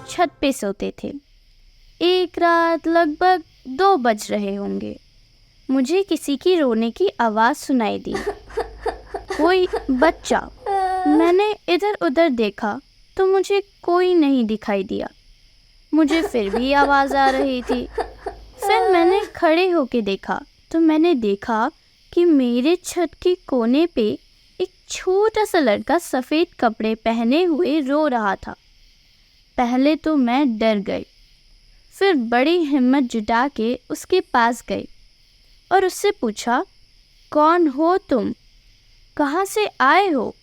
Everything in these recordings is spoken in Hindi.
छत पे सोते थे। एक रात लगभग 2 बज रहे होंगे। मुझे किसी की रोने की आवाज़ सुनाई दी। कोई बच्चा। मैंने इधर उधर देखा तो मुझे कोई नहीं दिखाई दिया। मुझे फिर भी आवाज़ आ रही थी। फिर मैंने खड़े होके देखा तो मैंने देखा कि मेरे छत के कोने पे एक छोटा सा लड़का सफ़ेद कपड़े पहने हुए रो रहा था। पहले तो मैं डर गई, फिर बड़ी हिम्मत जुटा के उसके पास गई और उससे पूछा, कौन हो तुम? कहाँ से आए हो?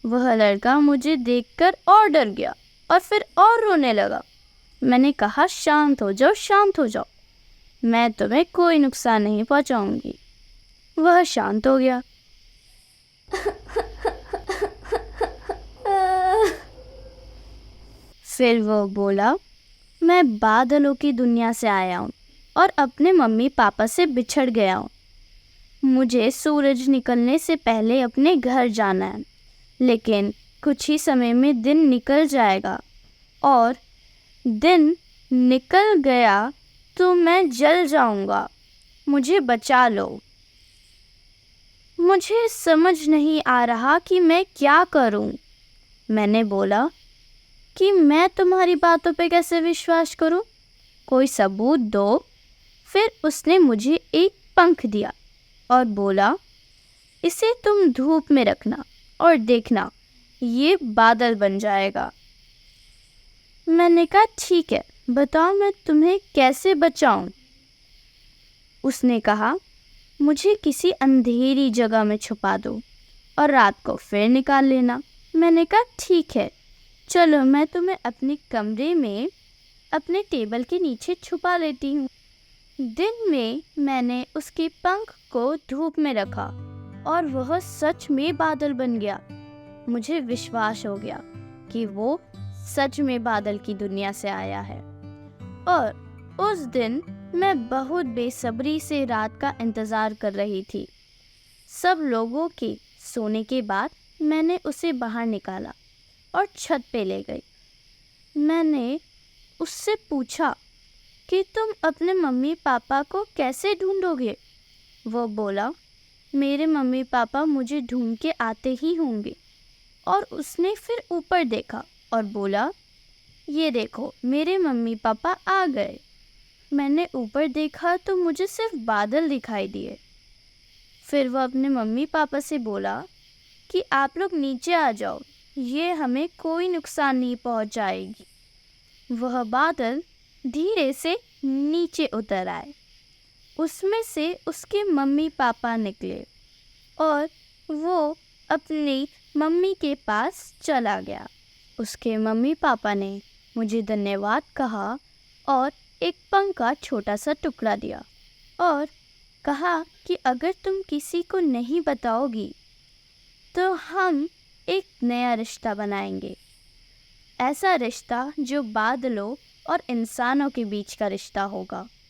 वह लड़का मुझे देखकर और डर गया और फिर और रोने लगा। मैंने कहा, शांत हो जाओ, शांत हो जाओ, मैं तुम्हें कोई नुकसान नहीं पहुंचाऊंगी। वह शांत हो गया। फिर वह बोला, मैं बादलों की दुनिया से आया हूँ और अपने मम्मी पापा से बिछड़ गया हूँ। मुझे सूरज निकलने से पहले अपने घर जाना है, लेकिन कुछ ही समय में दिन निकल जाएगा और दिन निकल गया तो मैं जल जाऊंगा। मुझे बचा लो। मुझे समझ नहीं आ रहा कि मैं क्या करूं। मैंने बोला कि मैं तुम्हारी बातों पे कैसे विश्वास करूं? कोई सबूत दो। फिर उसने मुझे एक पंख दिया और बोला, इसे तुम धूप में रखना और देखना ये बादल बन जाएगा। मैंने कहा, ठीक है, बताओ मैं तुम्हें कैसे बचाऊं? उसने कहा, मुझे किसी अंधेरी जगह में छुपा दो और रात को फिर निकाल लेना। मैंने कहा, ठीक है, चलो मैं तुम्हें अपने कमरे में अपने टेबल के नीचे छुपा लेती हूँ। दिन में मैंने उसके पंख को धूप में रखा और वह सच में बादल बन गया। मुझे विश्वास हो गया कि वो सच में बादल की दुनिया से आया है। और उस दिन मैं बहुत बेसब्री से रात का इंतज़ार कर रही थी। सब लोगों के सोने के बाद मैंने उसे बाहर निकाला और छत पे ले गई। मैंने उससे पूछा कि तुम अपने मम्मी पापा को कैसे ढूंढोगे? वो बोला, मेरे मम्मी पापा मुझे ढूंढ के आते ही होंगे। और उसने फिर ऊपर देखा और बोला, ये देखो, मेरे मम्मी पापा आ गए। मैंने ऊपर देखा तो मुझे सिर्फ बादल दिखाई दिए। फिर वह अपने मम्मी पापा से बोला कि आप लोग नीचे आ जाओ, ये हमें कोई नुकसान नहीं पहुंचाएगी। वह बादल धीरे से नीचे उतर आए। उसमें से उसके मम्मी पापा निकले और वो अपनी मम्मी के पास चला गया। उसके मम्मी पापा ने मुझे धन्यवाद कहा और एक पंख का छोटा सा टुकड़ा दिया और कहा कि अगर तुम किसी को नहीं बताओगी तो हम एक नया रिश्ता बनाएंगे। ऐसा रिश्ता जो बादलों और इंसानों के बीच का रिश्ता होगा।